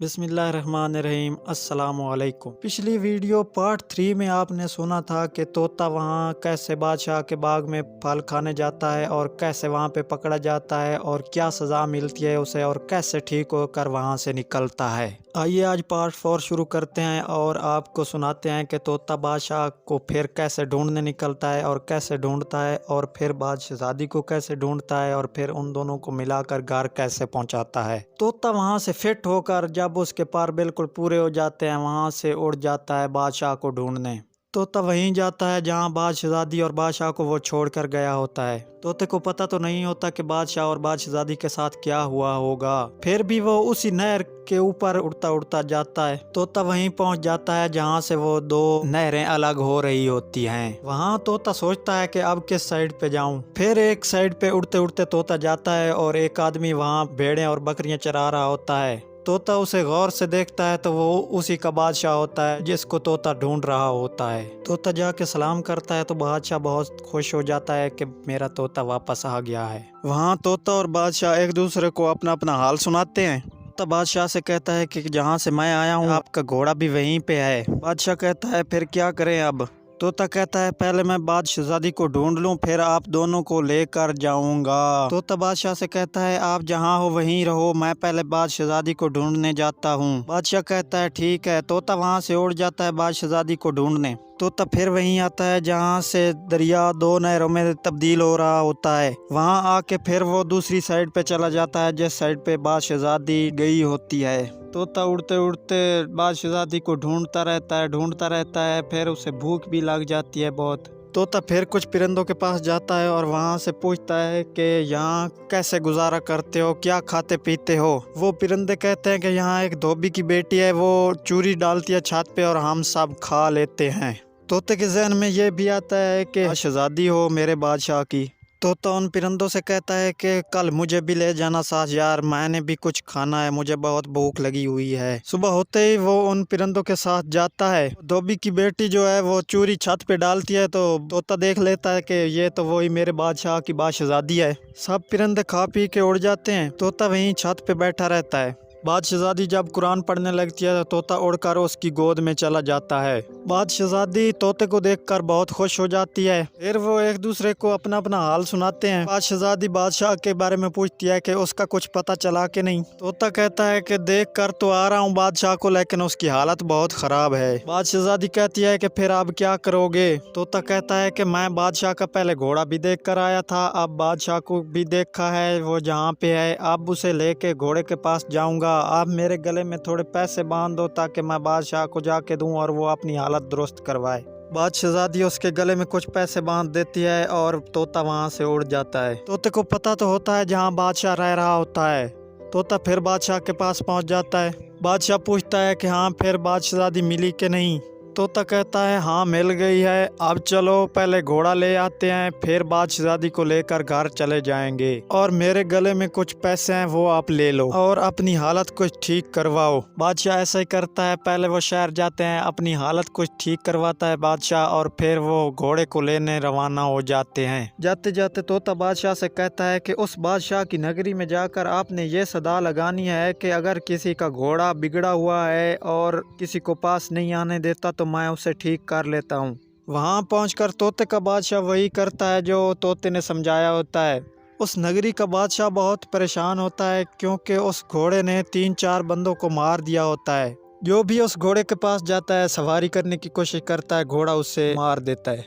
بسم اللہ الرحمن الرحیم۔ السلام علیکم۔ پچھلی ویڈیو پارٹ 3 میں آپ نے سنا تھا کہ طوطا وہاں کیسے بادشاہ کے باغ میں پھل کھانے جاتا ہے اور کیسے وہاں پہ پکڑا جاتا ہے اور کیا سزا ملتی ہے اسے اور کیسے ٹھیک ہو کر وہاں سے نکلتا ہے۔ آئیے آج پارٹ 4 شروع کرتے ہیں اور آپ کو سناتے ہیں کہ طوطا بادشاہ کو پھر کیسے ڈھونڈنے نکلتا ہے اور کیسے ڈھونڈتا ہے اور پھر بادشاہزادی کو کیسے ڈھونڈتا ہے اور پھر ان دونوں کو ملا کر گھر کیسے پہنچاتا ہے۔ طوطا وہاں سے فٹ ہو کر جب اس کے پار بالکل پورے ہو جاتے ہیں وہاں سے اڑ جاتا ہے بادشاہ کو ڈھونڈنے۔ طوطا وہیں جاتا ہے جہاں بادشاہزادی اور بادشاہ کو وہ چھوڑ کر گیا ہوتا ہے۔ طوطے کو پتہ تو نہیں ہوتا کہ بادشاہ اور بادشاہزادی کے ساتھ کیا ہوا ہوگا، پھر بھی وہ اسی نہر کے اوپر اڑتا اڑتا جاتا ہے۔ طوطا وہیں پہنچ جاتا ہے جہاں سے وہ دو نہریں الگ ہو رہی ہوتی ہیں۔ وہاں طوطا سوچتا ہے کہ اب کس سائیڈ پہ جاؤں، پھر ایک سائیڈ پہ اڑتے اڑتے طوطا جاتا ہے اور ایک آدمی وہاں بھیڑیں اور بکریاں چرا رہا ہوتا ہے۔ طوطا اسے غور سے دیکھتا ہے تو وہ اسی کا بادشاہ ہوتا ہے جس کو طوطا ڈھونڈ رہا ہوتا ہے۔ طوطا جا کے سلام کرتا ہے تو بادشاہ بہت خوش ہو جاتا ہے کہ میرا طوطا واپس آ گیا ہے۔ وہاں طوطا اور بادشاہ ایک دوسرے کو اپنا اپنا حال سناتے ہیں۔ طوطا بادشاہ سے کہتا ہے کہ جہاں سے میں آیا ہوں آپ کا گھوڑا بھی وہیں پہ ہے۔ بادشاہ کہتا ہے پھر کیا کریں اب؟ طوطا کہتا ہے پہلے میں بادشاہزادی کو ڈھونڈ لوں پھر آپ دونوں کو لے کر جاؤں گا۔ طوطا بادشاہ سے کہتا ہے آپ جہاں ہو وہیں رہو، میں پہلے بادشاہزادی کو ڈھونڈنے جاتا ہوں۔ بادشاہ کہتا ہے ٹھیک ہے۔ طوطا وہاں سے اڑ جاتا ہے بادشاہزادی کو ڈھونڈنے۔ طوطا پھر وہیں آتا ہے جہاں سے دریا دو نہروں میں تبدیل ہو رہا ہوتا ہے۔ وہاں آ کے پھر وہ دوسری سائیڈ پہ چلا جاتا ہے جس سائیڈ پہ بادشاہزادی گئی ہوتی ہے۔ طوطا اڑتے اڑتے بادشاہزادی کو ڈھونڈتا رہتا ہے، پھر اسے بھوک بھی لگ جاتی ہے بہت۔ طوطا پھر کچھ پرندوں کے پاس جاتا ہے اور وہاں سے پوچھتا ہے کہ یہاں کیسے گزارا کرتے ہو، کیا کھاتے پیتے ہو؟ وہ پرندے کہتے ہیں کہ یہاں ایک دھوبی کی بیٹی ہے، وہ چوری ڈالتی ہے چھت پہ اور ہم سب کھا لیتے ہیں۔ طوطے کے ذہن میں یہ بھی آتا ہے کہ شہزادی ہو میرے بادشاہ کی۔ طوطا ان پرندوں سے کہتا ہے کہ کل مجھے بھی لے جانا ساتھ یار، میں نے بھی کچھ کھانا ہے، مجھے بہت بھوک لگی ہوئی ہے۔ صبح ہوتے ہی وہ ان پرندوں کے ساتھ جاتا ہے۔ دھوبی کی بیٹی جو ہے وہ چوری چھت پہ ڈالتی ہے تو طوطا دیکھ لیتا ہے کہ یہ تو وہی میرے بادشاہ کی بادشاہزادی ہے۔ سب پرندے کھا پی کے اڑ جاتے ہیں، طوطا وہیں چھت پہ بیٹھا رہتا ہے۔ بادشاہزادی جب قرآن پڑھنے لگتی ہے تو طوطا اڑ کر اس کی گود میں چلا جاتا ہے۔ بادشاہزادی طوطے کو دیکھ کر بہت خوش ہو جاتی ہے، پھر وہ ایک دوسرے کو اپنا اپنا حال سناتے ہیں۔ بادشاہزادی بادشاہ کے بارے میں پوچھتی ہے کہ اس کا کچھ پتہ چلا کہ نہیں۔ طوطا کہتا ہے کہ دیکھ کر تو آ رہا ہوں بادشاہ کو، لیکن اس کی حالت بہت خراب ہے۔ بادشاہزادی کہتی ہے کہ پھر اب کیا کرو گے؟ طوطا کہتا ہے کہ میں بادشاہ کا پہلے گھوڑا بھی دیکھ کر آیا تھا، اب بادشاہ کو بھی دیکھا ہے وہ جہاں پہ ہے، اب اسے لے کے گھوڑے کے پاس جاؤں گا۔ آپ میرے گلے میں تھوڑے پیسے باندھ دو تاکہ میں بادشاہ کو جا کے دوں اور وہ اپنی حالت درست کروائے۔ بادشاہزادی اس کے گلے میں کچھ پیسے باندھ دیتی ہے اور طوطا وہاں سے اڑ جاتا ہے۔ طوطے کو پتہ تو ہوتا ہے جہاں بادشاہ رہ رہا ہوتا ہے۔ طوطا پھر بادشاہ کے پاس پہنچ جاتا ہے۔ بادشاہ پوچھتا ہے کہ ہاں پھر بادشاہزادی ملی کہ نہیں؟ طوطا کہتا ہے ہاں مل گئی ہے، اب چلو پہلے گھوڑا لے آتے ہیں پھر بادشاہزادی کو لے کر گھر چلے جائیں گے، اور میرے گلے میں کچھ پیسے ہیں وہ آپ لے لو اور اپنی حالت کچھ ٹھیک کرواؤ۔ بادشاہ ایسا ہی کرتا ہے، پہلے وہ شہر جاتے ہیں، اپنی حالت کچھ ٹھیک کرواتا ہے بادشاہ، اور پھر وہ گھوڑے کو لینے روانہ ہو جاتے ہیں۔ جاتے جاتے طوطا بادشاہ سے کہتا ہے کہ اس بادشاہ کی نگری میں جا کر آپ نے یہ صدا لگانی ہے کہ اگر کسی کا گھوڑا بگڑا ہوا ہے اور کسی کو پاس نہیں آنے دیتا تو میں اسے ٹھیک کر لیتا ہوں۔ وہاں پہنچ کر طوطے کا بادشاہ وہی کرتا ہے جو طوطے نے سمجھایا ہوتا ہے۔ اس نگری کا بادشاہ بہت پریشان ہوتا ہے کیونکہ اس گھوڑے نے 3-4 بندوں کو مار دیا ہوتا ہے۔ جو بھی اس گھوڑے کے پاس جاتا ہے سواری کرنے کی کوشش کرتا ہے، گھوڑا اس سے مار دیتا ہے۔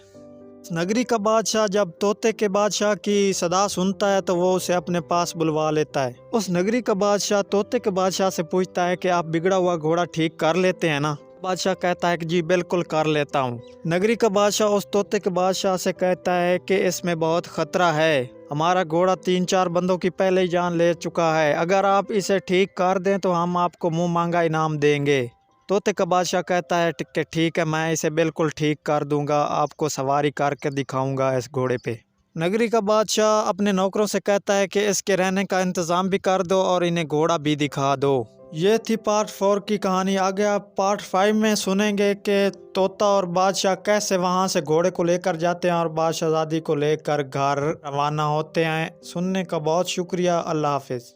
نگری کا بادشاہ جب طوطے کے بادشاہ کی صدا سنتا ہے تو وہ اسے اپنے پاس بلوا لیتا ہے۔ اس نگری کا بادشاہ طوطے کے بادشاہ سے پوچھتا ہے کہ آپ بگڑا ہوا گھوڑا ٹھیک کر لیتے ہیں نا؟ بادشاہ کہتا ہے کہ جی بالکل کر لیتا ہوں۔ نگری کا بادشاہ اس طوطے کے بادشاہ سے کہتا ہے کہ اس میں بہت خطرہ ہے، ہمارا گھوڑا 3-4 بندوں کی پہلے ہی جان لے چکا ہے، اگر آپ اسے ٹھیک کر دیں تو ہم آپ کو منہ مانگا انعام دیں گے۔ طوطے کا بادشاہ کہتا ہے کہ ٹھیک ہے، میں اسے بالکل ٹھیک کر دوں گا، آپ کو سواری کر کے دکھاؤں گا اس گھوڑے پہ۔ نگری کا بادشاہ اپنے نوکروں سے کہتا ہے کہ اس کے رہنے کا انتظام بھی کر دو اور انہیں گھوڑا بھی دکھا دو۔ یہ تھی پارٹ 4 کی کہانی۔ آگے آپ پارٹ 5 میں سنیں گے کہ طوطا اور بادشاہ کیسے وہاں سے گھوڑے کو لے کر جاتے ہیں اور بادشاہزادی کو لے کر گھر روانہ ہوتے ہیں۔ سننے کا بہت شکریہ۔ اللہ حافظ۔